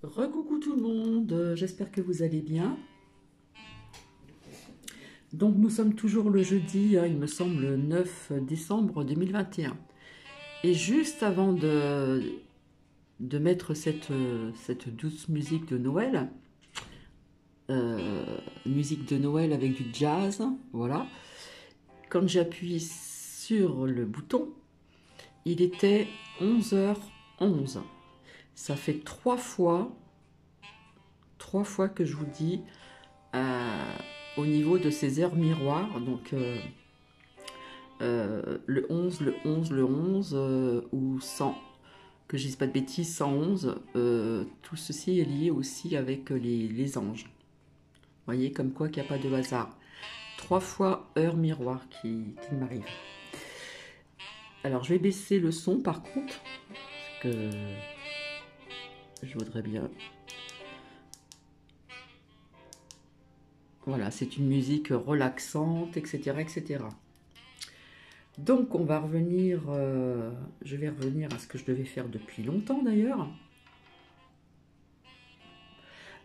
Recoucou tout le monde, j'espère que vous allez bien. Donc nous sommes toujours le jeudi, il me semble, le 9 décembre 2021. Et juste avant de mettre cette douce musique de Noël, musique de Noël avec du jazz, voilà, quand j'appuie sur le bouton, il était 11h11. Ça fait trois fois que je vous dis au niveau de ces heures miroirs, donc le 11, le 11, le 11, ou 100, que je dise pas de bêtises, 111, tout ceci est lié aussi avec les anges. Vous voyez, comme quoi qu'il n'y a pas de hasard. 3 fois heure miroir qui m'arrive. Alors, je vais baisser le son par contre, parce que je voudrais bien. Voilà, c'est une musique relaxante, etc., etc. Donc, on va revenir, je vais revenir à ce que je devais faire depuis longtemps d'ailleurs.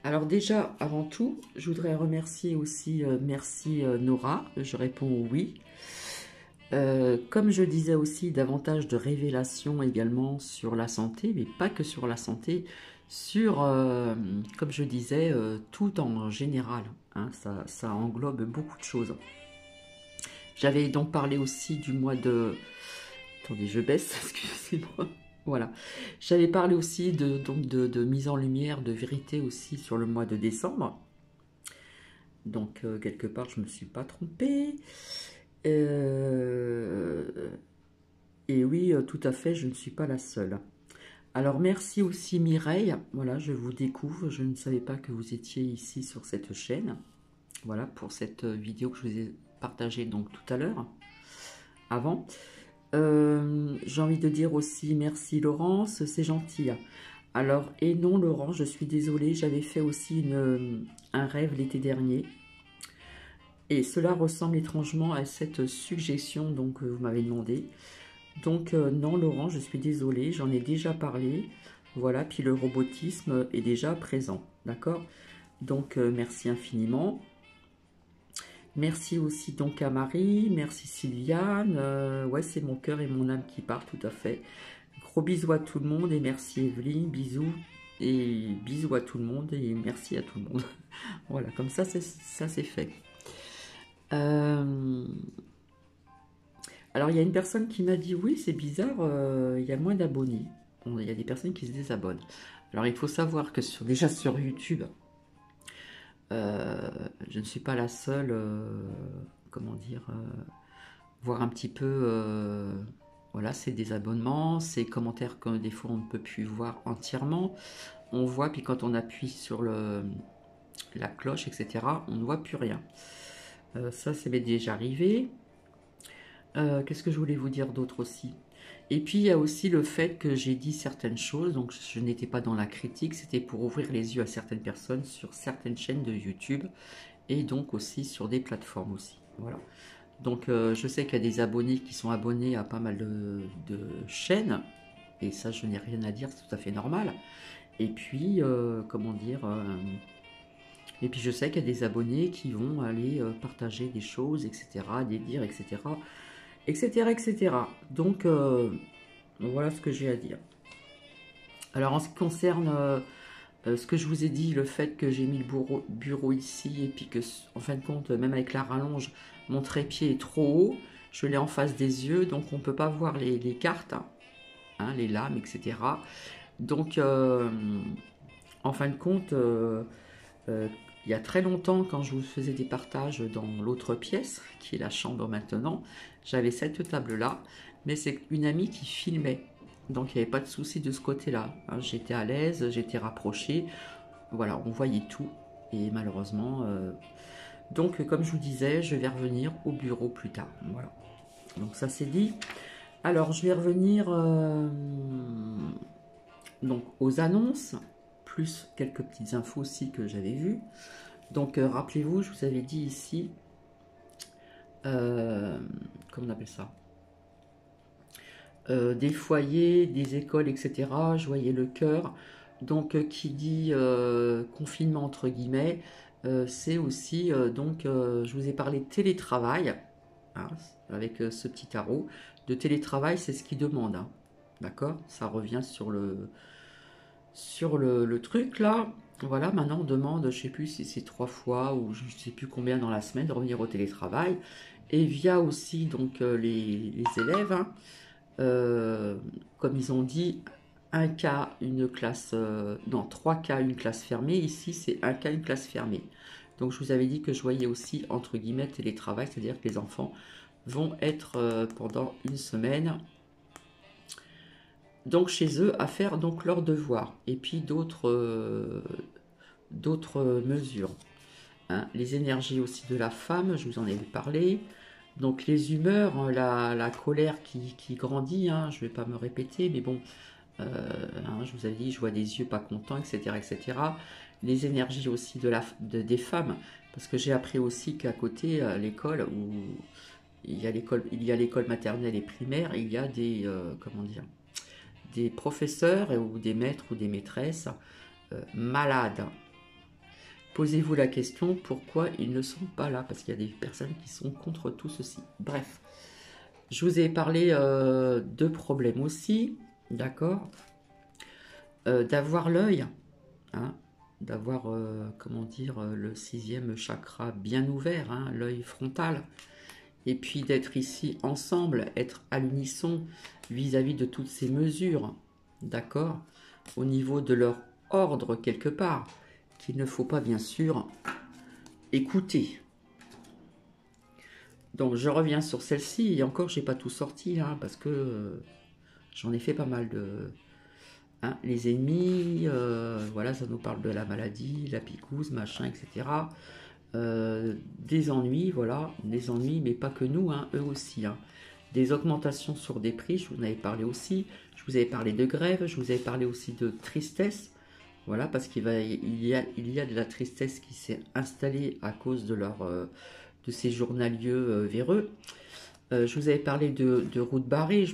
Alors déjà, avant tout, je voudrais remercier aussi, merci Nora, je réponds oui. Comme je disais aussi, davantage de révélations également sur la santé, mais pas que sur la santé, sur, comme je disais, tout en général, hein, ça englobe beaucoup de choses. J'avais donc parlé aussi du mois de... Attendez, je baisse, excusez-moi. Voilà. J'avais parlé aussi de mise en lumière, de vérité aussi sur le mois de décembre. Donc, quelque part, je ne me suis pas trompée. Et oui, tout à fait, je ne suis pas la seule. Alors, merci aussi Mireille. Voilà, je vous découvre. Je ne savais pas que vous étiez ici sur cette chaîne. Voilà, pour cette vidéo que je vous ai partagée donc tout à l'heure, avant. J'ai envie de dire aussi merci Laurence, c'est gentil. Alors, et non Laurence, je suis désolée, j'avais fait aussi un rêve l'été dernier. Et cela ressemble étrangement à cette suggestion donc vous m'avez demandé. Donc non Laurent, je suis désolée, j'en ai déjà parlé. Voilà, puis le robotisme est déjà présent, d'accord? Donc merci infiniment. Merci aussi donc à Marie, merci Sylviane. Ouais, c'est mon cœur et mon âme qui partent, tout à fait. Gros bisous à tout le monde et merci Evelyne, bisous. Et bisous à tout le monde et merci à tout le monde. Voilà, comme ça c'est fait. Alors, il y a une personne qui m'a dit, oui, c'est bizarre, il y a moins d'abonnés. Bon, il y a des personnes qui se désabonnent. Alors, il faut savoir que déjà sur YouTube, je ne suis pas la seule, comment dire, voir un petit peu, voilà, ces désabonnements, ces commentaires que des fois on ne peut plus voir entièrement. On voit, puis quand on appuie sur la cloche, etc., on ne voit plus rien. Ça m'est déjà arrivé. Qu'est-ce que je voulais vous dire d'autre aussi? Et puis il y a aussi le fait que j'ai dit certaines choses, donc je n'étais pas dans la critique, c'était pour ouvrir les yeux à certaines personnes sur certaines chaînes de YouTube et donc aussi sur des plateformes aussi. Voilà. Donc je sais qu'il y a des abonnés qui sont abonnés à pas mal de chaînes et ça je n'ai rien à dire, c'est tout à fait normal. Et puis comment dire, et puis je sais qu'il y a des abonnés qui vont aller partager des choses, etc., des dires, etc., etc., etc. Donc, voilà ce que j'ai à dire. Alors, en ce qui concerne ce que je vous ai dit, le fait que j'ai mis le bureau ici, et puis que, en fin de compte, même avec la rallonge, mon trépied est trop haut, je l'ai en face des yeux, donc on ne peut pas voir les cartes, hein, les lames, etc. Donc, en fin de compte, il y a très longtemps, quand je vous faisais des partages dans l'autre pièce, qui est la chambre maintenant, j'avais cette table-là, mais c'est une amie qui filmait. Donc il n'y avait pas de souci de ce côté-là. Hein, j'étais à l'aise, j'étais rapprochée. Voilà, on voyait tout. Et malheureusement... Donc comme je vous disais, je vais revenir au bureau plus tard. Voilà. Donc ça c'est dit. Alors je vais revenir donc aux annonces, plus quelques petites infos aussi que j'avais vues. Donc rappelez-vous, je vous avais dit ici, comment on appelle ça, des foyers, des écoles, etc. Je voyais le cœur. Donc, qui dit confinement entre guillemets, c'est aussi, je vous ai parlé de télétravail, hein, avec ce petit tarot. De télétravail, c'est ce qui demande, hein, d'accord? Ça revient sur le truc là. Voilà, maintenant on demande, je sais plus si c'est 3 fois ou je sais plus combien dans la semaine de revenir au télétravail. Et via aussi donc les élèves, hein, euh, comme ils ont dit, un cas, une classe, non, 3 cas, une classe fermée. Ici, c'est un cas, une classe fermée. Donc, je vous avais dit que je voyais aussi, entre guillemets, télétravail, c'est-à-dire que les enfants vont être pendant une semaine, donc chez eux, à faire donc leurs devoirs. Et puis d'autres mesures, hein. Les énergies aussi de la femme, je vous en avais parlé. Donc les humeurs, hein, la colère qui grandit, hein, je ne vais pas me répéter, mais bon, hein, je vous avais dit, je vois des yeux pas contents, etc., etc. Les énergies aussi des femmes, parce que j'ai appris aussi qu'à côté, à l'école, où il y a l'école maternelle et primaire, il y a comment dire, des professeurs ou des maîtres ou des maîtresses malades. Posez-vous la question pourquoi ils ne sont pas là, parce qu'il y a des personnes qui sont contre tout ceci. Bref, je vous ai parlé de problèmes aussi, d'accord, d'avoir l'œil, hein, d'avoir, comment dire, le 6e chakra bien ouvert, hein, l'œil frontal, et puis d'être ici ensemble, être à l'unisson vis-à-vis de toutes ces mesures, d'accord, au niveau de leur ordre quelque part, qu'il ne faut pas bien sûr écouter. Donc je reviens sur celle-ci, et encore j'ai pas tout sorti, hein, parce que j'en ai fait pas mal de... Hein, les ennemis, voilà, ça nous parle de la maladie, la picouse, machin, etc. Des ennuis, voilà, des ennuis, mais pas que nous, hein, eux aussi, hein. Des augmentations sur des prix, je vous en avais parlé aussi, je vous avais parlé de grève, je vous avais parlé aussi de tristesse, voilà, parce qu'il y a de la tristesse qui s'est installée à cause de ces journaliers véreux. Je vous avais parlé de routes barrées,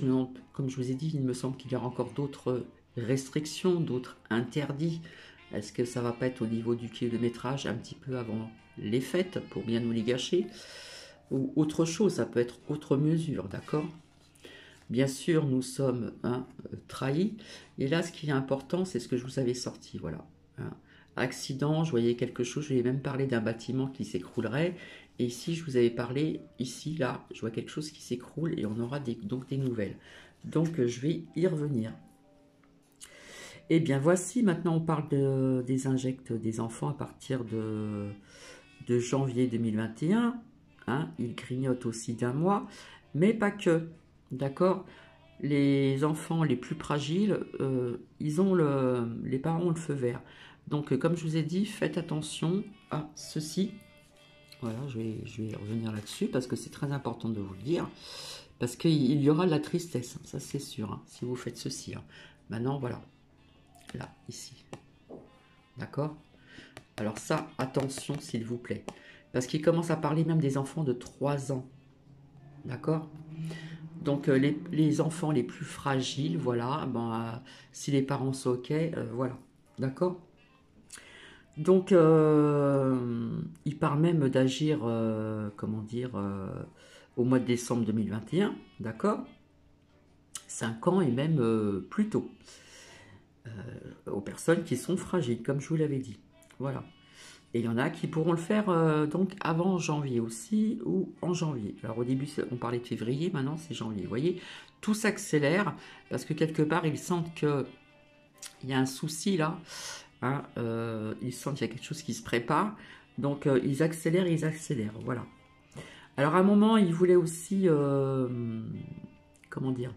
comme je vous ai dit, il me semble qu'il y aura encore d'autres restrictions, d'autres interdits. Est-ce que ça va pas être au niveau du kilométrage un petit peu avant les fêtes pour bien nous les gâcher? Ou autre chose, ça peut être autre mesure, d'accord? Bien sûr, nous sommes trahis. Et là, ce qui est important, c'est ce que je vous avais sorti, voilà. Hein. Accident, je voyais quelque chose, je vais même parler d'un bâtiment qui s'écroulerait. Et ici, je vous avais parlé, ici, là, je vois quelque chose qui s'écroule et on aura donc des nouvelles. Donc, je vais y revenir. Eh bien, voici, maintenant, on parle des injects des enfants à partir de janvier 2021. Hein, ils grignotent aussi d'un mois, mais pas que. D'accord? Les enfants les plus fragiles, les parents ont le feu vert. Donc, comme je vous ai dit, faites attention à ceci. Voilà, je vais revenir là-dessus parce que c'est très important de vous le dire. Parce qu'il y aura de la tristesse, ça c'est sûr, hein, si vous faites ceci. Hein. Maintenant, voilà. Là, ici. D'accord? Alors ça, attention s'il vous plaît. Parce qu'il commence à parler même des enfants de 3 ans. D'accord? Donc les enfants les plus fragiles, voilà, si les parents sont OK, voilà. D'accord? Donc, il parle même d'agir, comment dire, au mois de décembre 2021, d'accord? 5 ans et même plus tôt. Aux personnes qui sont fragiles, comme je vous l'avais dit. Voilà. Et il y en a qui pourront le faire donc avant janvier aussi, ou en janvier. Alors au début, on parlait de février, maintenant c'est janvier. Vous voyez, tout s'accélère, parce que quelque part, ils sentent qu'il y a un souci là. Hein, ils sentent qu'il y a quelque chose qui se prépare. Donc ils accélèrent, voilà. Alors à un moment, ils voulaient aussi, comment dire,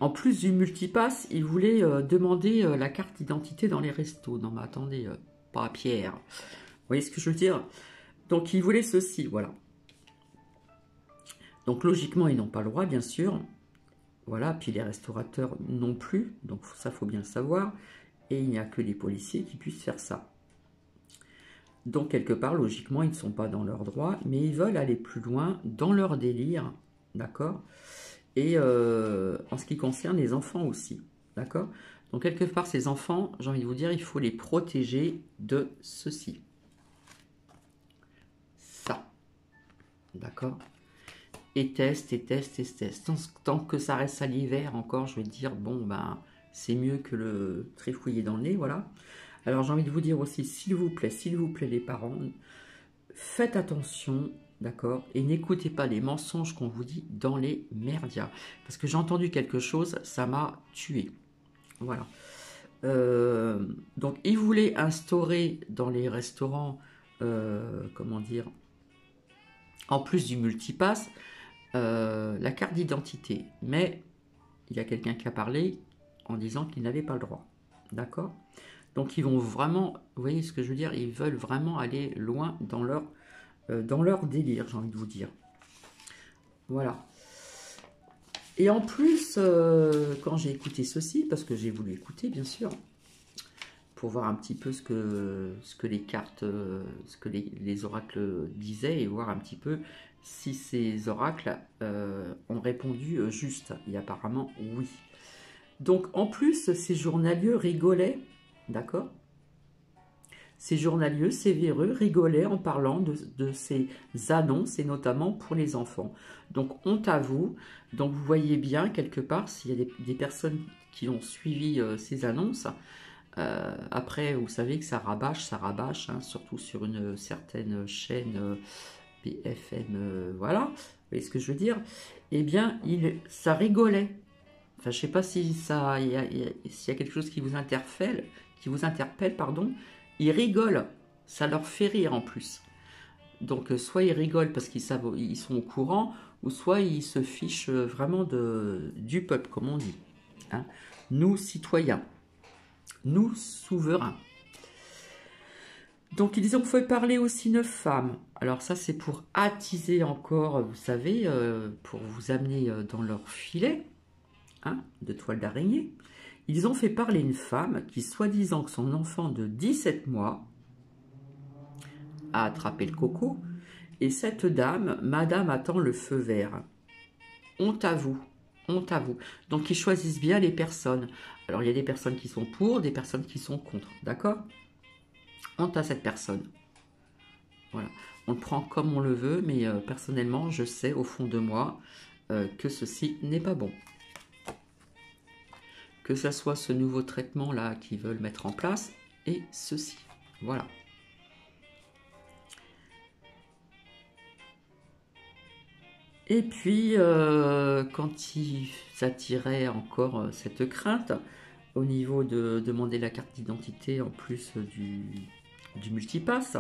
en plus du multipass, ils voulaient demander la carte d'identité dans les restos. Non mais attendez, pas à Pierre. Vous voyez ce que je veux dire? Donc ils voulaient ceci, voilà. Donc logiquement, ils n'ont pas le droit, bien sûr. Voilà, puis les restaurateurs non plus. Donc ça, faut bien le savoir. Et il n'y a que les policiers qui puissent faire ça. Donc quelque part, logiquement, ils ne sont pas dans leurs droits, mais ils veulent aller plus loin dans leur délire, d'accord? Et en ce qui concerne les enfants aussi, d'accord? Donc, quelque part, ces enfants, j'ai envie de vous dire, il faut les protéger de ceci. Ça. D'accord? Et teste, et teste, et teste. Tant que ça reste à l'hiver encore, je vais dire, bon, ben, c'est mieux que le trifouiller dans le nez, voilà. Alors, j'ai envie de vous dire aussi, s'il vous plaît, les parents, faites attention, d'accord? Et n'écoutez pas les mensonges qu'on vous dit dans les merdias. Parce que j'ai entendu quelque chose, ça m'a tué. Voilà. Donc, ils voulaient instaurer dans les restaurants, comment dire, en plus du multipass, la carte d'identité. Mais il y a quelqu'un qui a parlé en disant qu'il n'avait pas le droit. D'accord? Donc, ils vont vraiment, vous voyez ce que je veux dire? Ils veulent vraiment aller loin dans leur délire, j'ai envie de vous dire. Voilà. Et en plus, quand j'ai écouté ceci, parce que j'ai voulu écouter, bien sûr, pour voir un petit peu ce que les cartes, ce que les oracles disaient, et voir un petit peu si ces oracles ont répondu juste. Et apparemment, oui. Donc, en plus, ces journaliers rigolaient, d'accord? Ces journaliers sévéreux rigolaient en parlant de ces annonces, et notamment pour les enfants. Donc, honte à vous. Donc, vous voyez bien, quelque part, s'il y a des personnes qui ont suivi ces annonces, après, vous savez que ça rabâche, hein, surtout sur une certaine chaîne BFM, voilà, vous voyez ce que je veux dire? Eh bien, ça rigolait. Enfin, je ne sais pas si s'il y a quelque chose qui vous interpelle, pardon, ils rigolent, ça leur fait rire en plus. Donc, soit ils rigolent parce qu'ils savent, ils sont au courant, ou soit ils se fichent vraiment du peuple, comme on dit. Hein. Nous, citoyens, nous, souverains. Donc, ils ont fait parler aussi 9 femmes. Alors ça, c'est pour attiser encore, vous savez, pour vous amener dans leur filet, hein, de toile d'araignée. Ils ont fait parler une femme qui, soi-disant que son enfant de 17 mois a attrapé le coco, et cette dame, madame, attend le feu vert. Honte à vous, honte à vous. Donc, ils choisissent bien les personnes. Alors, il y a des personnes qui sont pour, des personnes qui sont contre, d'accord? Honte à cette personne. Voilà. On le prend comme on le veut, mais personnellement, je sais au fond de moi que ceci n'est pas bon. Que ce soit ce nouveau traitement-là qu'ils veulent mettre en place, et ceci. Voilà. Et puis, quand ils attiraient encore cette crainte, au niveau de demander la carte d'identité en plus du multipass,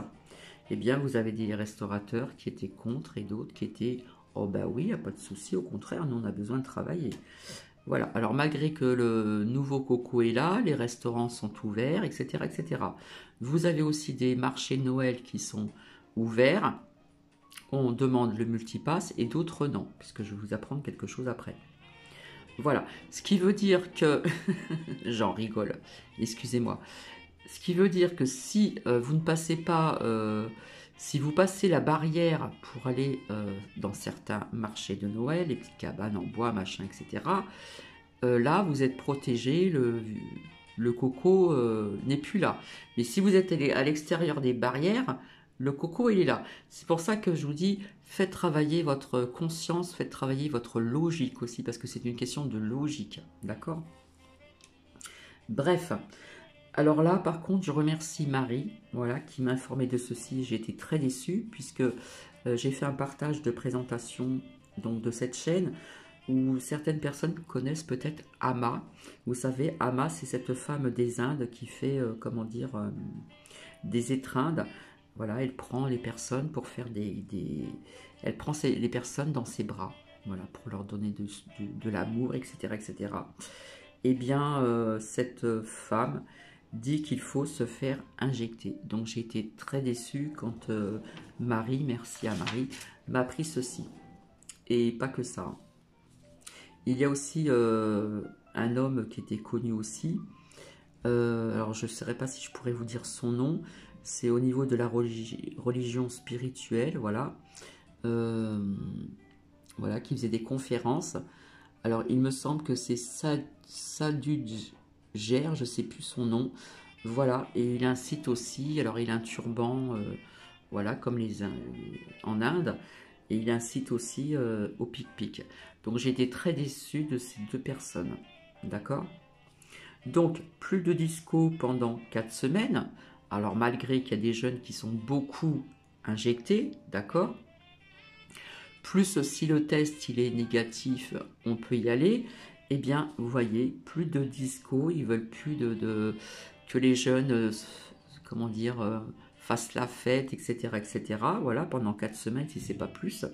eh bien, vous avez des restaurateurs qui étaient contre et d'autres qui étaient « Oh bah oui, il n'y a pas de souci, au contraire, nous on a besoin de travailler ». Voilà, alors malgré que le nouveau coco est là, les restaurants sont ouverts, etc., etc. Vous avez aussi des marchés de Noël qui sont ouverts. On demande le multipass et d'autres non, puisque je vais vous apprendre quelque chose après. Voilà, ce qui veut dire que... J'en rigole, excusez-moi. Ce qui veut dire que si vous ne passez pas... si vous passez la barrière pour aller dans certains marchés de Noël, les petites cabanes en bois, machin, etc., là, vous êtes protégé, le coco n'est plus là. Mais si vous êtes à l'extérieur des barrières, le coco, il est là. C'est pour ça que je vous dis, faites travailler votre conscience, faites travailler votre logique aussi, parce que c'est une question de logique, d'accord? Bref, alors là, par contre, je remercie Marie, voilà, qui m'a informé de ceci. J'ai été très déçue, puisque j'ai fait un partage de présentation donc, de cette chaîne, où certaines personnes connaissent peut-être Ama. Vous savez, Ama, c'est cette femme des Indes qui fait, comment dire, des étreindes. Voilà, elle prend les personnes pour faire elle prend les personnes dans ses bras, voilà, pour leur donner de l'amour, etc., etc. Eh bien, cette femme dit qu'il faut se faire injecter. Donc, j'ai été très déçue quand Marie, merci à Marie, m'a appris ceci. Et pas que ça. Il y a aussi un homme qui était connu aussi. Alors, je ne saurais pas si je pourrais vous dire son nom. C'est au niveau de la religion spirituelle, voilà. Voilà, qui faisait des conférences. Alors, il me semble que c'est Sadhguru, Gère, je sais plus son nom. Voilà, et il incite aussi, alors il a un turban, voilà, comme en Inde, et il incite aussi au pic-pic. Donc j'ai été très déçue de ces deux personnes, d'accord? Donc plus de disco pendant 4 semaines, alors malgré qu'il y a des jeunes qui sont beaucoup injectés, d'accord? Plus si le test il est négatif, on peut y aller. Eh bien, vous voyez, plus de disco, ils veulent plus que les jeunes, comment dire, fassent la fête, etc., etc. Voilà, pendant 4 semaines, si c'est pas plus.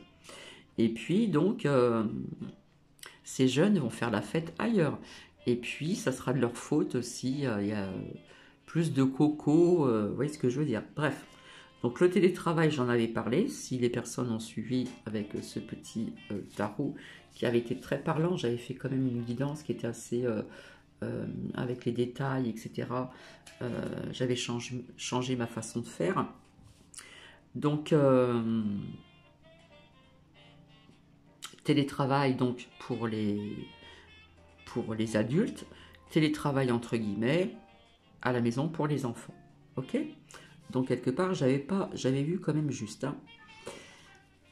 Et puis, donc, ces jeunes vont faire la fête ailleurs. Et puis, ça sera de leur faute si il y a plus de coco, vous voyez ce que je veux dire. Bref, donc le télétravail, j'en avais parlé. Si les personnes ont suivi avec ce petit tarot qui avait été très parlant, j'avais fait quand même une guidance qui était assez avec les détails, etc. J'avais changé ma façon de faire. Donc télétravail donc pour les adultes, télétravail entre guillemets à la maison pour les enfants. Ok? Donc quelque part, j'avais vu quand même juste. Hein.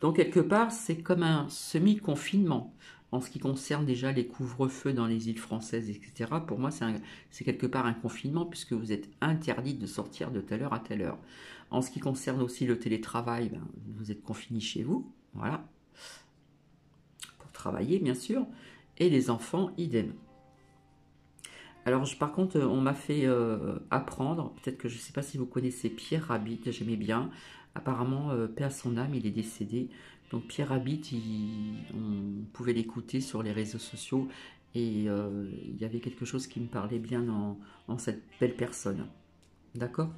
Donc quelque part, c'est comme un semi-confinement. En ce qui concerne déjà les couvre-feux dans les îles françaises, etc., pour moi, c'est quelque part un confinement puisque vous êtes interdit de sortir de telle heure à telle heure. En ce qui concerne aussi le télétravail, ben, vous êtes confiné chez vous, voilà, pour travailler bien sûr, et les enfants, idem. Alors par contre, on m'a fait apprendre, peut-être que je ne sais pas si vous connaissez Pierre Rabhi, j'aimais bien, apparemment, paix à son âme, il est décédé. Donc Pierre Rabhi, on pouvait l'écouter sur les réseaux sociaux et il y avait quelque chose qui me parlait bien en cette belle personne. D'accord.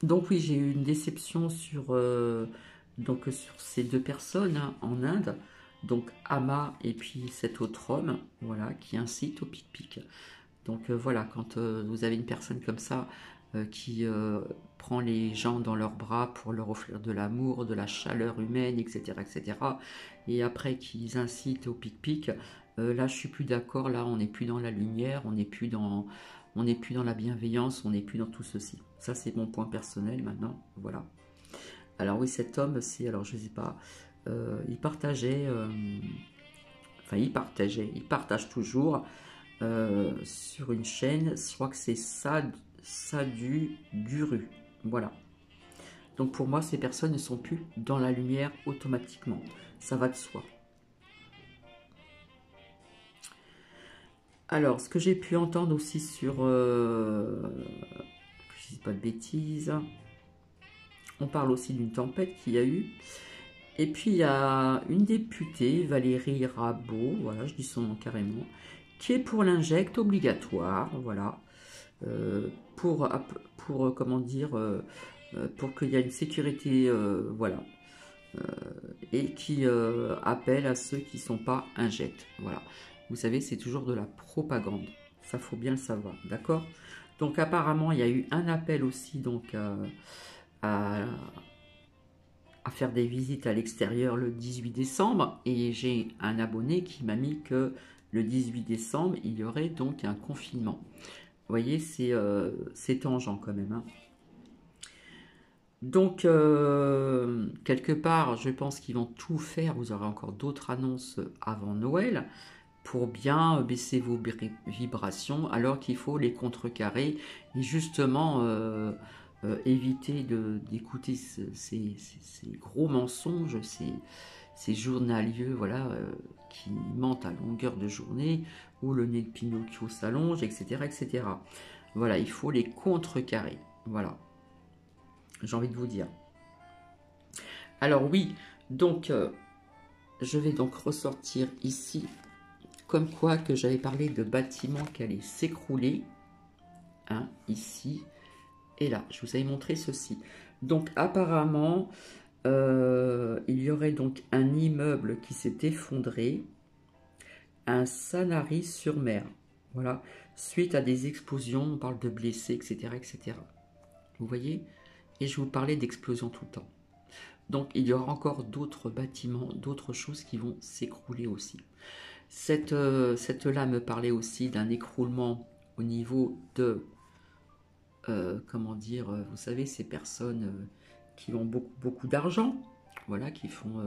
Donc oui, j'ai eu une déception sur ces deux personnes hein, en Inde, donc Ama et puis cet autre homme, voilà, qui incite au pic-pic. Donc voilà, quand vous avez une personne comme ça qui prend les gens dans leurs bras pour leur offrir de l'amour, de la chaleur humaine, etc., etc., et après qu'ils incitent au pic-pic, là je suis plus d'accord, là on n'est plus dans la lumière, on n'est plus dans la bienveillance, on n'est plus dans tout ceci. Ça c'est mon point personnel maintenant, voilà. Alors oui, cet homme, alors je sais pas, il partageait, enfin il partage toujours sur une chaîne, je crois que c'est Sadhu Guru. Voilà. Donc pour moi, ces personnes ne sont plus dans la lumière automatiquement. Ça va de soi. Alors, ce que j'ai pu entendre aussi sur... je ne dis pas de bêtises. On parle aussi d'une tempête qu'il y a eu. Et puis, il y a une députée, Valérie Rabault, voilà, je dis son nom carrément, qui est pour l'injecte obligatoire, voilà, comment dire, pour qu'il y ait une sécurité, voilà, et qui appelle à ceux qui ne sont pas injectes, voilà. Vous savez, c'est toujours de la propagande, ça faut bien le savoir, d'accord? Donc apparemment, il y a eu un appel aussi, donc à faire des visites à l'extérieur le 18 décembre et j'ai un abonné qui m'a mis que le 18 décembre, il y aurait donc un confinement. Vous voyez, c'est tangent quand même. Hein. Donc, quelque part, je pense qu'ils vont tout faire. Vous aurez encore d'autres annonces avant Noël pour bien baisser vos vibrations, alors qu'il faut les contrecarrer et justement éviter d'écouter ces gros mensonges, ces journaliers voilà, qui mentent à longueur de journée, où le nez de Pinocchio s'allonge, etc., etc. Voilà, il faut les contrecarrer. Voilà, j'ai envie de vous dire. Alors oui, donc je vais donc ressortir ici, comme quoi que j'avais parlé de bâtiments qui allaient s'écrouler, hein, ici et là. Je vous avais montré ceci. Donc apparemment, il y aurait donc un immeuble qui s'est effondré, un Sanary-sur-Mer, voilà, suite à des explosions, on parle de blessés, etc., etc. Vous voyez? Et je vous parlais d'explosions tout le temps. Donc il y aura encore d'autres bâtiments, d'autres choses qui vont s'écrouler aussi. Cette là me parlait aussi d'un écroulement au niveau de, comment dire, vous savez, ces personnes qui ont beaucoup d'argent, voilà, qui font,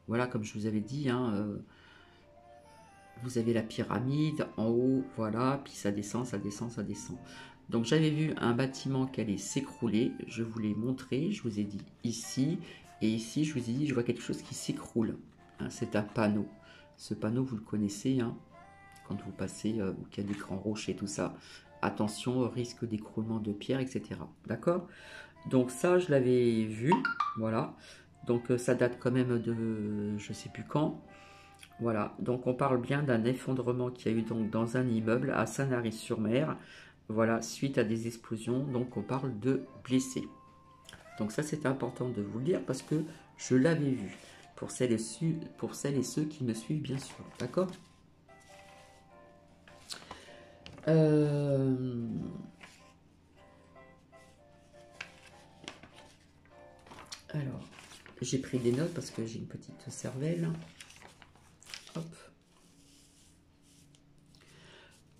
voilà, comme je vous avais dit, hein, vous avez la pyramide en haut, voilà, puis ça descend, ça descend, ça descend. Donc j'avais vu un bâtiment qui allait s'écrouler, je vous l'ai montré, je vous ai dit ici, et ici je vous ai dit, je vois quelque chose qui s'écroule. Hein, c'est un panneau. Ce panneau, vous le connaissez, hein, quand vous passez, qu'il y a des grands rochers, tout ça. Attention au risque d'écroulement de pierre, etc. D'accord? Donc ça, je l'avais vu, voilà. Donc ça date quand même de, je sais plus quand. Voilà, donc on parle bien d'un effondrement qui a eu donc dans un immeuble à Sanary-sur-Mer, voilà, suite à des explosions, donc on parle de blessés. Donc ça c'est important de vous le dire parce que je l'avais vu, pour celles et ceux qui me suivent bien sûr, d'accord. Alors, j'ai pris des notes parce que j'ai une petite cervelle. Hop.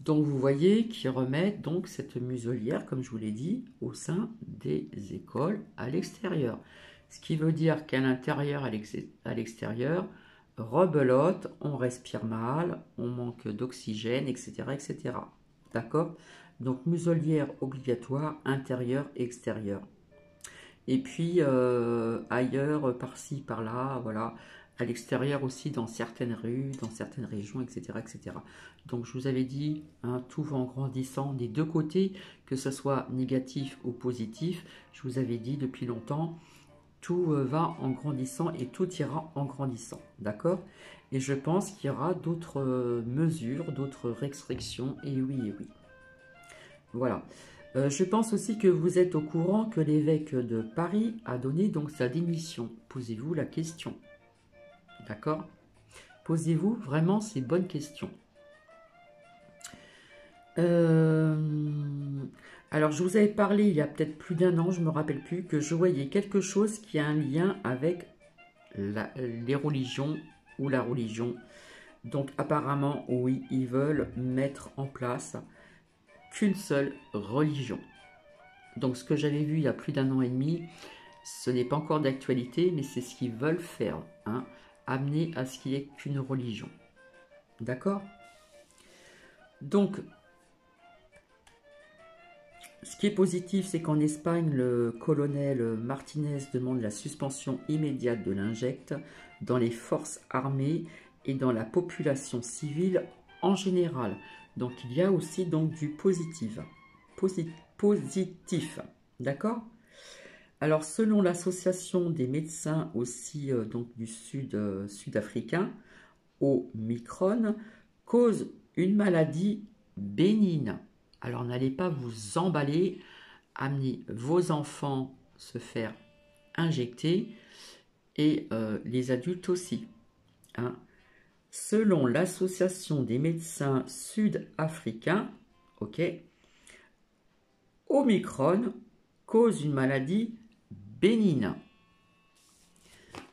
Donc vous voyez qu'ils remettent donc cette muselière, comme je vous l'ai dit, au sein des écoles à l'extérieur. Ce qui veut dire qu'à l'intérieur, à l'extérieur, rebelote, on respire mal, on manque d'oxygène, etc., etc. D'accord? Donc muselière obligatoire, intérieur, extérieur. Et puis ailleurs, par-ci, par-là, voilà, à l'extérieur aussi, dans certaines rues, dans certaines régions, etc., etc. Donc je vous avais dit, hein, tout va en grandissant des deux côtés, que ce soit négatif ou positif. Je vous avais dit depuis longtemps, tout va en grandissant et tout ira en grandissant, d'accord? Et je pense qu'il y aura d'autres mesures, d'autres restrictions, et oui, et oui. Voilà. Je pense aussi que vous êtes au courant que l'évêque de Paris a donné donc sa démission. Posez-vous la question. D'accord? Posez-vous vraiment ces bonnes questions. Alors, je vous avais parlé il y a peut-être plus d'un an, je ne me rappelle plus, que je voyais quelque chose qui a un lien avec les religions ou la religion. Donc, apparemment, oui, ils veulent mettre en place qu'une seule religion. Donc, ce que j'avais vu il y a plus d'un an et demi, ce n'est pas encore d'actualité, mais c'est ce qu'ils veulent faire, hein, amener à ce qu'il n'y ait qu'une religion. D'accord? Donc, ce qui est positif, c'est qu'en Espagne, le colonel Martinez demande la suspension immédiate de l'injecte dans les forces armées et dans la population civile en général. Donc, il y a aussi donc du positif. Positif. D'accord? Alors, selon l'association des médecins aussi donc du sud-africain, Omicron cause une maladie bénigne. Alors, n'allez pas vous emballer, amener vos enfants se faire injecter et les adultes aussi. Hein. Selon l'association des médecins sud-africains, ok, Omicron cause une maladie bénigne.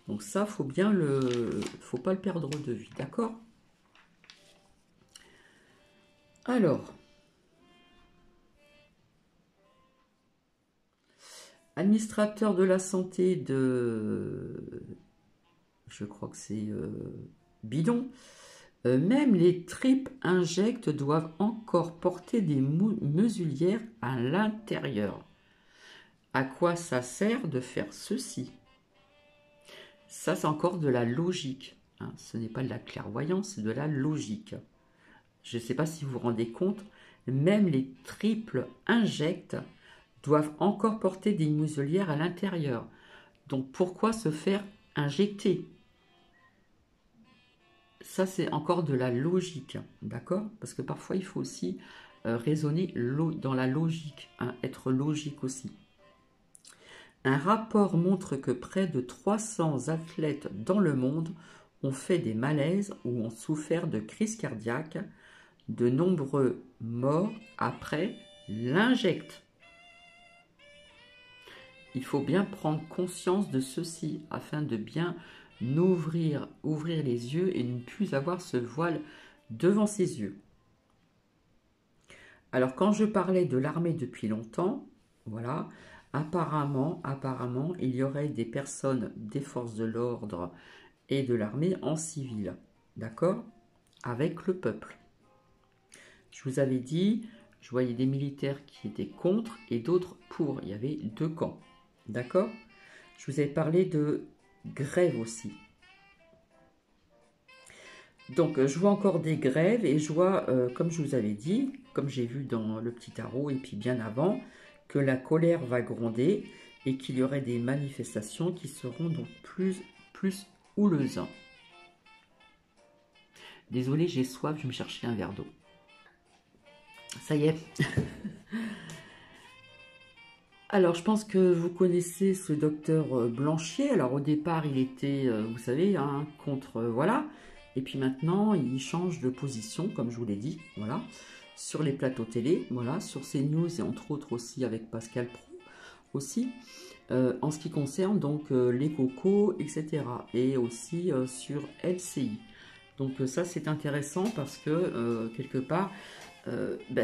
Donc ça, faut pas le perdre de vue, d'accord? Alors, administrateur de la santé de, je crois que c'est bidon, même les tripes injectes doivent encore porter des muselières à l'intérieur. À quoi ça sert de faire ceci? Ça, c'est encore de la logique. Hein. Ce n'est pas de la clairvoyance, c'est de la logique. Je ne sais pas si vous vous rendez compte, même les triples injectes doivent encore porter des muselières à l'intérieur. Donc pourquoi se faire injecter? Ça, c'est encore de la logique, d'accord? Parce que parfois, il faut aussi raisonner dans la logique, hein, être logique aussi. Un rapport montre que près de 300 athlètes dans le monde ont fait des malaises ou ont souffert de crises cardiaques, de nombreux morts après l'injecte. Il faut bien prendre conscience de ceci afin de bien ouvrir les yeux et ne plus avoir ce voile devant ses yeux. Alors, quand je parlais de l'armée depuis longtemps, voilà, apparemment, il y aurait des personnes des forces de l'ordre et de l'armée en civil, d'accord, avec le peuple. Je vous avais dit, je voyais des militaires qui étaient contre et d'autres pour. Il y avait deux camps, d'accord. Je vous avais parlé de grève aussi. Donc, je vois encore des grèves et je vois, comme je vous avais dit, comme j'ai vu dans le petit tarot et puis bien avant, que la colère va gronder et qu'il y aurait des manifestations qui seront donc plus houleuses. Désolée, j'ai soif, je vais me chercher un verre d'eau. Ça y est. Alors, je pense que vous connaissez ce docteur Blanchier. Alors, au départ, il était, vous savez, hein, contre, voilà. Et puis maintenant, il change de position, comme je vous l'ai dit, voilà, sur les plateaux télé, voilà, sur CNews et entre autres aussi avec Pascal Praud, aussi, en ce qui concerne donc les cocos, etc. Et aussi sur LCI. Donc ça, c'est intéressant parce que, quelque part,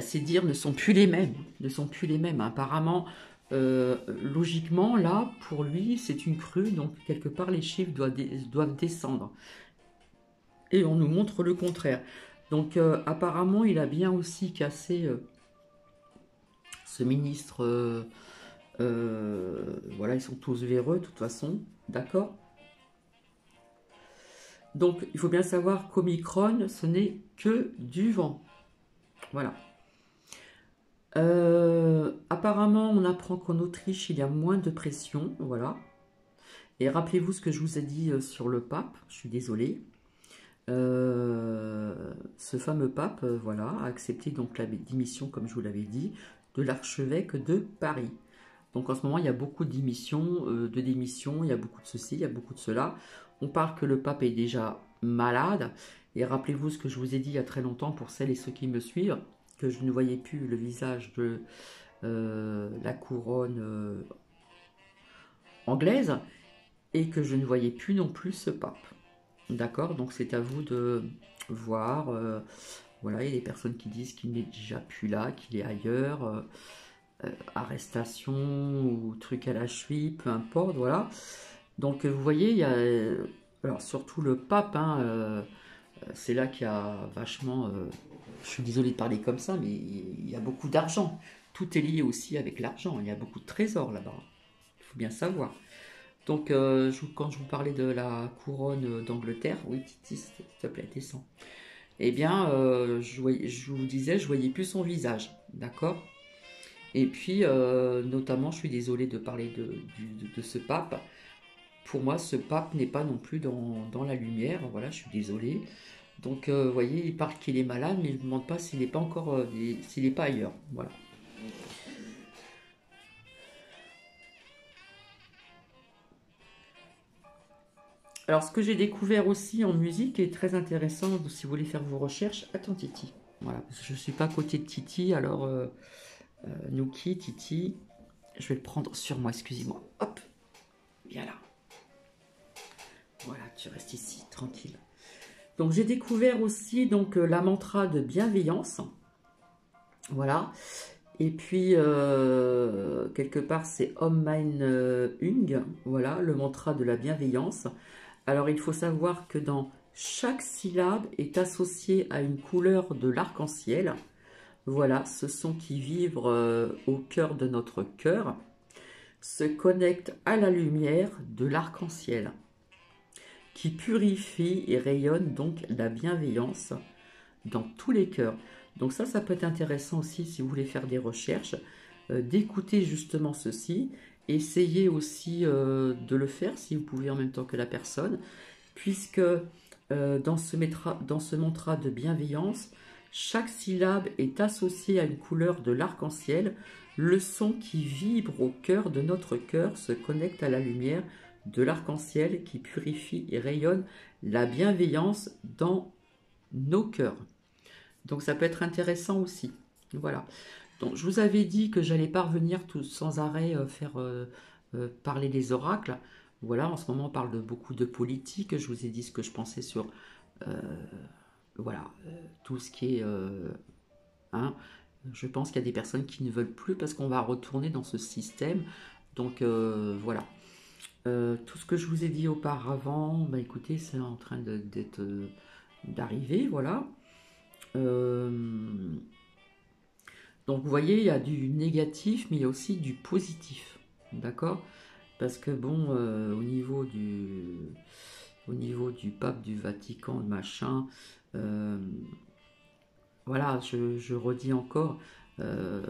ces dires ne sont plus les mêmes, Apparemment, logiquement, là, pour lui, c'est une crue, donc quelque part, les chiffres doivent descendre. Et on nous montre le contraire. Donc, apparemment, il a bien aussi cassé ce ministre. Voilà, ils sont tous véreux, de toute façon, d'accord. Donc, il faut bien savoir qu'Omicron, ce n'est que du vent. Voilà. Apparemment, on apprend qu'en Autriche, il y a moins de pression, voilà. Et rappelez-vous ce que je vous ai dit sur le pape, je suis désolée. Ce fameux pape, voilà, a accepté donc la démission, comme je vous l'avais dit, de l'archevêque de Paris. Donc en ce moment, il y a beaucoup de démissions, il y a beaucoup de ceci, il y a beaucoup de cela. On parle que le pape est déjà malade. Et rappelez-vous ce que je vous ai dit il y a très longtemps pour celles et ceux qui me suivent, que je ne voyais plus le visage de la couronne anglaise et que je ne voyais plus non plus ce pape. D'accord, donc c'est à vous de voir. Voilà, il y a des personnes qui disent qu'il n'est déjà plus là, qu'il est ailleurs, arrestation ou truc à la cheville, peu importe, voilà. Donc vous voyez, il y a, alors surtout le pape, hein, c'est là qu'il y a vachement, je suis désolée de parler comme ça, mais il y a beaucoup d'argent. Tout est lié aussi avec l'argent, il y a beaucoup de trésors là-bas, il faut bien savoir. Donc, quand je vous parlais de la couronne d'Angleterre, oui, Titi, s'il te plaît, descends. Eh bien, je vous disais, je voyais plus son visage, d'accord. Et puis, notamment, je suis désolée de parler de ce pape. Pour moi, ce pape n'est pas non plus dans la lumière, voilà, je suis désolée. Donc, vous voyez, il parle qu'il est malade, mais je ne me demande pas s'il n'est pas encore, s'il n'est pas ailleurs, voilà. Alors, ce que j'ai découvert aussi en musique est très intéressant, si vous voulez faire vos recherches. Attends, Titi. Voilà, parce que je ne suis pas à côté de Titi, alors Nuki, Titi, je vais le prendre sur moi, excusez-moi. Hop, viens là. Voilà, tu restes ici, tranquille. Donc, j'ai découvert aussi donc la mantra de bienveillance. Voilà. Et puis, quelque part, c'est Om Mine Ung. Voilà, le mantra de la bienveillance. Alors, il faut savoir que dans chaque syllabe est associée à une couleur de l'arc-en-ciel. Voilà, ce son qui vibre au cœur de notre cœur se connecte à la lumière de l'arc-en-ciel qui purifie et rayonne donc la bienveillance dans tous les cœurs. Donc ça peut être intéressant aussi si vous voulez faire des recherches, d'écouter justement ceci. Essayez aussi de le faire si vous pouvez en même temps que la personne, puisque dans ce mantra de bienveillance, chaque syllabe est associée à une couleur de l'arc-en-ciel. Le son qui vibre au cœur de notre cœur se connecte à la lumière de l'arc-en-ciel qui purifie et rayonne la bienveillance dans nos cœurs. Donc ça peut être intéressant aussi. Voilà. Donc je vous avais dit que j'allais pas revenir tout sans arrêt faire parler des oracles. Voilà, en ce moment on parle de beaucoup de politique. Je vous ai dit ce que je pensais sur euh, voilà, tout ce qui est hein. Je pense qu'il y a des personnes qui ne veulent plus parce qu'on va retourner dans ce système. Donc voilà. Tout ce que je vous ai dit auparavant, bah écoutez, c'est en train d'être d'arriver, voilà. Euh, donc vous voyez, il y a du négatif, mais il y a aussi du positif, d'accord? Parce que bon, au niveau du pape, du Vatican, de machin, euh, voilà, je redis encore, euh,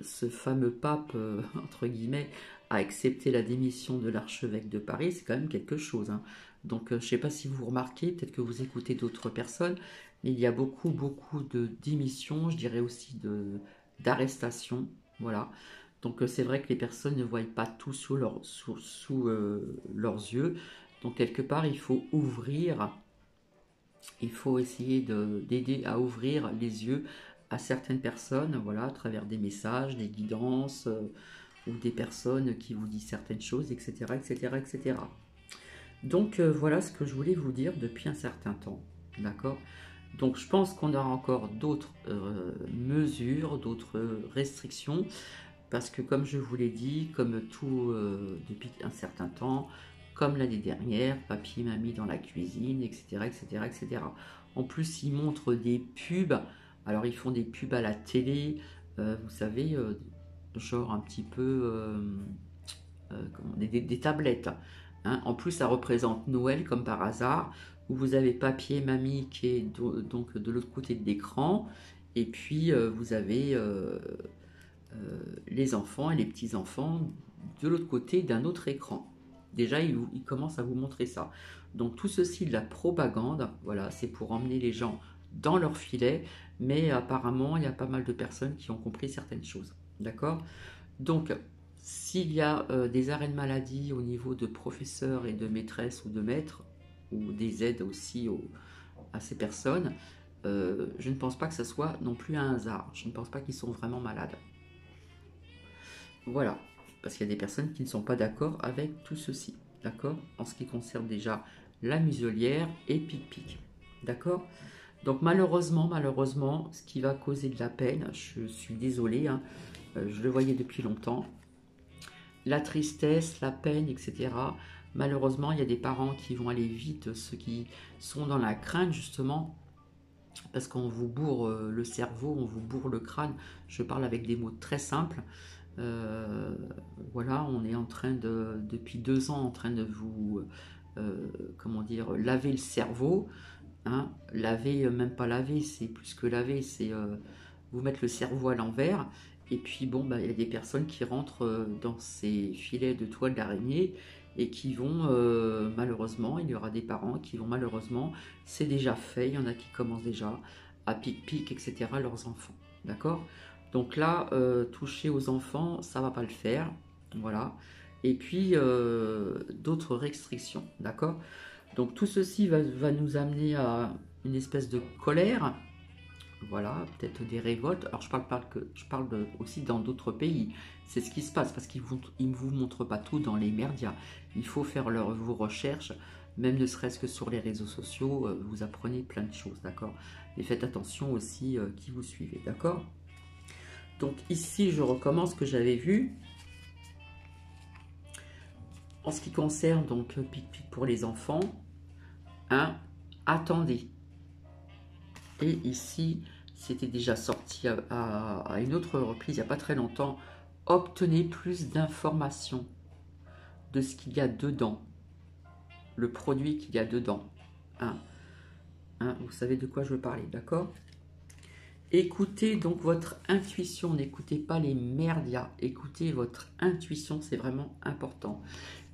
ce fameux pape, entre guillemets, a accepté la démission de l'archevêque de Paris, c'est quand même quelque chose, hein. Donc, je ne sais pas si vous remarquez, peut-être que vous écoutez d'autres personnes, mais il y a beaucoup, beaucoup de démissions, je dirais aussi d'arrestations, voilà. Donc, c'est vrai que les personnes ne voient pas tout sous leurs yeux. Donc, quelque part, il faut essayer d'aider à ouvrir les yeux à certaines personnes, voilà, à travers des messages, des guidances, ou des personnes qui vous disent certaines choses, etc., etc., etc. Donc voilà ce que je voulais vous dire depuis un certain temps, d'accord? Donc je pense qu'on aura encore d'autres mesures, d'autres restrictions, parce que comme je vous l'ai dit, comme tout depuis un certain temps, comme l'année dernière, papy m'a mis dans la cuisine, etc., etc., etc. En plus, ils montrent des pubs. Alors, ils font des pubs à la télé, vous savez, genre un petit peu des tablettes, hein. En plus, ça représente Noël comme par hasard, où vous avez papy et mamie qui est donc de l'autre côté de l'écran, et puis vous avez les enfants et les petits-enfants de l'autre côté d'un autre écran. Déjà, il commence à vous montrer ça. Donc tout ceci de la propagande, voilà, c'est pour emmener les gens dans leur filet, mais apparemment, il y a pas mal de personnes qui ont compris certaines choses. D'accord? Donc, s'il y a des arrêts de maladie au niveau de professeurs et de maîtresses ou de maîtres, ou des aides aussi à ces personnes, je ne pense pas que ce soit non plus un hasard. Je ne pense pas qu'ils sont vraiment malades. Voilà, parce qu'il y a des personnes qui ne sont pas d'accord avec tout ceci, d'accord? En ce qui concerne déjà la muselière et pic-pic, d'accord? Donc malheureusement, ce qui va causer de la peine, je suis désolée, hein, je le voyais depuis longtemps, la tristesse, la peine, etc. Malheureusement, il y a des parents qui vont aller vite, ceux qui sont dans la crainte justement, parce qu'on vous bourre le cerveau, on vous bourre le crâne. Je parle avec des mots très simples. Euh, voilà, on est en train depuis 2 ans, en train de vous, comment dire, laver le cerveau, hein. Laver, même pas laver, c'est plus que laver, c'est vous mettre le cerveau à l'envers. Et puis bon, bah, il y a des personnes qui rentrent dans ces filets de toile d'araignée et qui vont, malheureusement, il y aura des parents qui vont malheureusement, c'est déjà fait, il y en a qui commencent déjà à pic-pic, etc., leurs enfants. D'accord? Donc là, toucher aux enfants, ça va pas le faire. Voilà. Et puis, d'autres restrictions. D'accord? Donc tout ceci va nous amener à une espèce de colère, voilà, peut-être des révoltes. Alors je parle aussi dans d'autres pays. C'est ce qui se passe parce qu'ils ne vous montrent pas tout dans les médias. Il faut faire vos recherches, même ne serait-ce que sur les réseaux sociaux, vous apprenez plein de choses, d'accord? Et faites attention aussi qui vous suivez, d'accord? Donc ici, je recommence ce que j'avais vu. En ce qui concerne donc pic-pic pour les enfants, hein, attendez. Et ici, c'était déjà sorti à une autre reprise il n'y a pas très longtemps. Obtenez plus d'informations de ce qu'il y a dedans, le produit qu'il y a dedans. Hein, hein, vous savez de quoi je veux parler, d'accord? Écoutez donc votre intuition, n'écoutez pas les merdias, écoutez votre intuition, c'est vraiment important.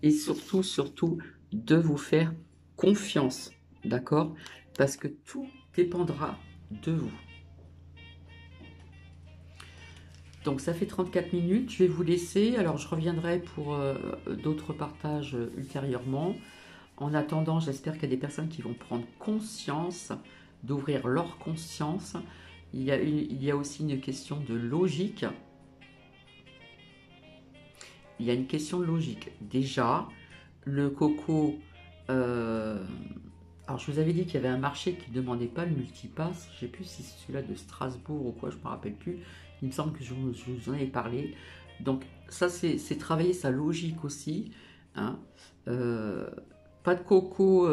Et surtout, surtout, de vous faire confiance, d'accord? Parce que tout dépendra de vous. Donc ça fait 34 minutes, je vais vous laisser, alors je reviendrai pour d'autres partages ultérieurement. En attendant, j'espère qu'il y a des personnes qui vont prendre conscience, d'ouvrir leur conscience. Il y a aussi une question de logique. il y a une question de logique. Déjà, le coco... alors, je vous avais dit qu'il y avait un marché qui ne demandait pas le multipass. Je ne sais plus si c'est celui-là de Strasbourg ou quoi, je ne me rappelle plus. Il me semble que je vous en avais parlé. Donc, ça, c'est travailler sa logique aussi. Hein. Pas de coco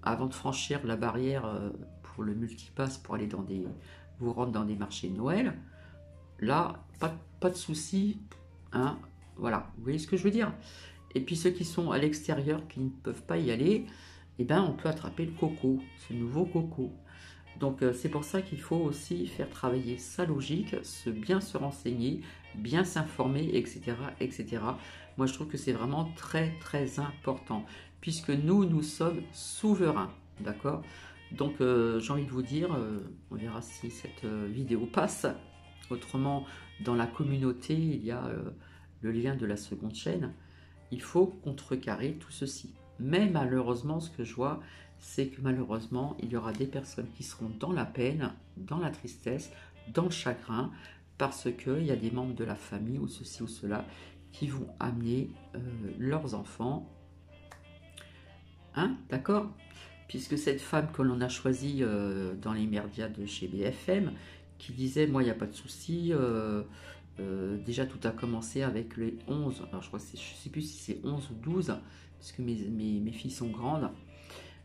avant de franchir la barrière pour le multipass pour aller dans des... Vous rentrez dans des marchés de Noël. Là, pas de souci. Hein. Voilà, vous voyez ce que je veux dire? Et puis ceux qui sont à l'extérieur, qui ne peuvent pas y aller, eh ben, on peut attraper le coco, ce nouveau coco. Donc c'est pour ça qu'il faut aussi faire travailler sa logique, bien se renseigner, bien s'informer, etc., etc. Moi, je trouve que c'est vraiment très, très important, puisque nous sommes souverains, d'accord? Donc j'ai envie de vous dire, on verra si cette vidéo passe. Autrement, dans la communauté, il y a le lien de la seconde chaîne. Il faut contrecarrer tout ceci. Mais malheureusement, ce que je vois, c'est que malheureusement, il y aura des personnes qui seront dans la peine, dans la tristesse, dans le chagrin, parce qu'il y a des membres de la famille, ou ceci ou cela, qui vont amener leurs enfants. Hein, d'accord? Puisque cette femme que l'on a choisie dans les médias de chez BFM, qui disait, moi, il n'y a pas de souci, déjà tout a commencé avec les 11, alors je crois que je ne sais plus si c'est 11 ou 12, parce que mes filles sont grandes,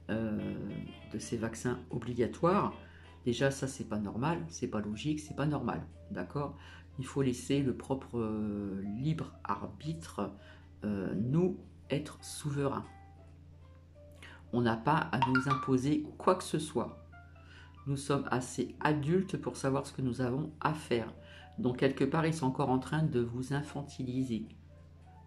de ces vaccins obligatoires. Déjà ça c'est pas normal, c'est pas logique, c'est pas normal, d'accord? Il faut laisser le propre libre arbitre, nous être souverains. On n'a pas à nous imposer quoi que ce soit. Nous sommes assez adultes pour savoir ce que nous avons à faire. Donc quelque part, ils sont encore en train de vous infantiliser,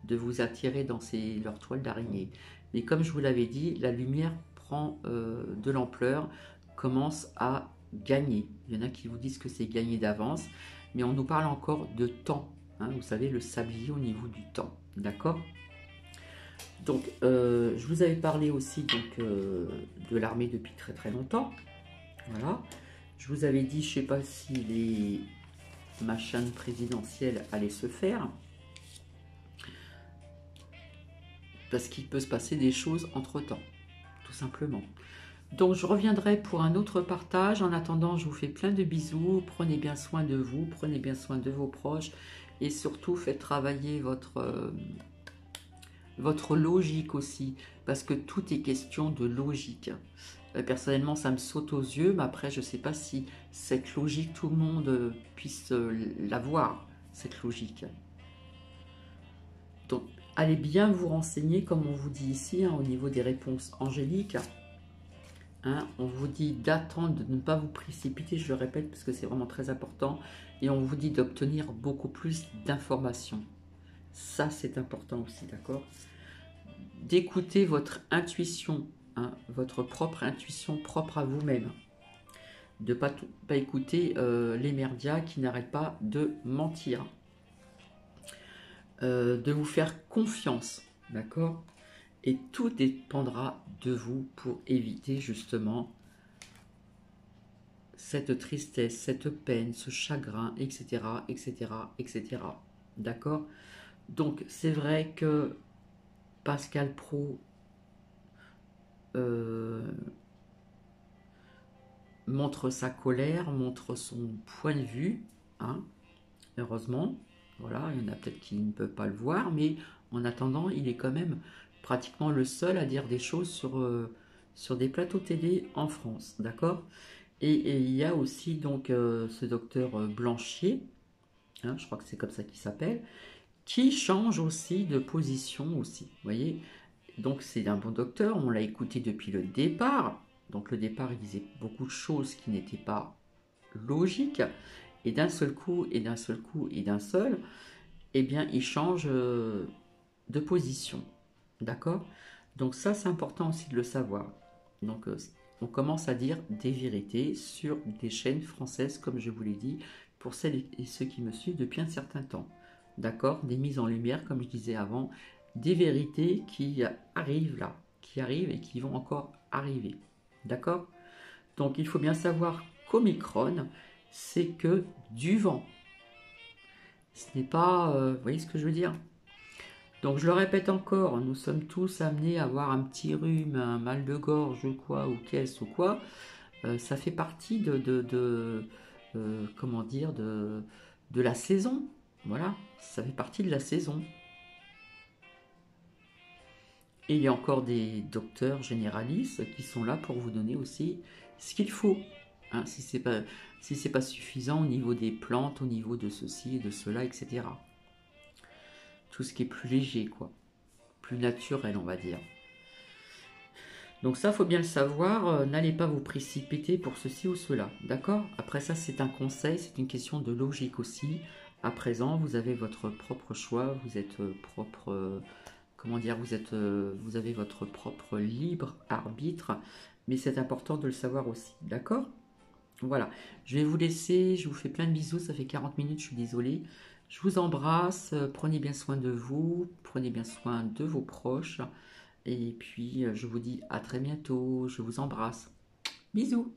de vous attirer dans leurs toiles d'araignée. Mais comme je vous l'avais dit, la lumière prend de l'ampleur, commence à gagner. Il y en a qui vous disent que c'est gagné d'avance, mais on nous parle encore de temps. Hein, vous savez, le sablier au niveau du temps. D'accord? Donc, je vous avais parlé aussi donc, de l'armée depuis très très longtemps. Voilà. Je vous avais dit, je ne sais pas si ma chaîne présidentielle allait se faire. Parce qu'il peut se passer des choses entre-temps, tout simplement. Donc, je reviendrai pour un autre partage. En attendant, je vous fais plein de bisous. Prenez bien soin de vous, prenez bien soin de vos proches. Et surtout, faites travailler votre logique aussi. Parce que tout est question de logique. Personnellement, ça me saute aux yeux, mais après, je ne sais pas si cette logique, tout le monde puisse l'avoir, cette logique. Donc, allez bien vous renseigner, comme on vous dit ici, hein, au niveau des réponses angéliques. Hein, on vous dit d'attendre, de ne pas vous précipiter, je le répète, parce que c'est vraiment très important. Et on vous dit d'obtenir beaucoup plus d'informations. Ça, c'est important aussi, d'accord? D'écouter votre intuition. Hein, votre propre intuition propre à vous-même, de ne pas écouter les médias qui n'arrêtent pas de mentir, de vous faire confiance, d'accord? Et tout dépendra de vous pour éviter justement cette tristesse, cette peine, ce chagrin, etc., etc., etc., d'accord? Donc c'est vrai que Pascal Praud montre sa colère, montre son point de vue, hein, heureusement. Voilà, il y en a peut-être qui ne peuvent pas le voir, mais en attendant, il est quand même pratiquement le seul à dire des choses sur des plateaux télé en France, d'accord? Et il y a aussi donc ce docteur Blanchier, hein, je crois que c'est comme ça qu'il s'appelle, qui change aussi de position aussi, vous voyez? Donc c'est un bon docteur, on l'a écouté depuis le départ. Donc le départ, il disait beaucoup de choses qui n'étaient pas logiques. Et d'un seul coup, et d'un seul coup, et d'un seul, eh bien, il change de position. D'accord? Donc ça, c'est important aussi de le savoir. Donc on commence à dire des vérités sur des chaînes françaises, comme je vous l'ai dit, pour celles et ceux qui me suivent depuis un certain temps. D'accord? Des mises en lumière, comme je disais avant, des vérités qui arrivent là, qui arrivent et qui vont encore arriver. D'accord? Donc il faut bien savoir qu'Omicron, c'est que du vent. Ce n'est pas... vous voyez ce que je veux dire? Donc je le répète encore, nous sommes tous amenés à avoir un petit rhume, un mal de gorge, quoi, ou qu'est-ce ou quoi. Ça fait partie comment dire, de la saison. Voilà, ça fait partie de la saison. Et il y a encore des docteurs généralistes qui sont là pour vous donner aussi ce qu'il faut. Hein, si c'est pas suffisant au niveau des plantes, au niveau de ceci et de cela, etc. Tout ce qui est plus léger, quoi. Plus naturel, on va dire. Donc ça, faut bien le savoir, n'allez pas vous précipiter pour ceci ou cela, d'accord? Après ça, c'est un conseil, c'est une question de logique aussi. À présent, vous avez votre propre choix, vous êtes propre, comment dire, vous avez votre propre libre arbitre, mais c'est important de le savoir aussi, d'accord? Voilà, je vais vous laisser, je vous fais plein de bisous, ça fait 40 minutes, je suis désolée. Je vous embrasse, prenez bien soin de vous, prenez bien soin de vos proches. Et puis, je vous dis à très bientôt. Je vous embrasse. Bisous.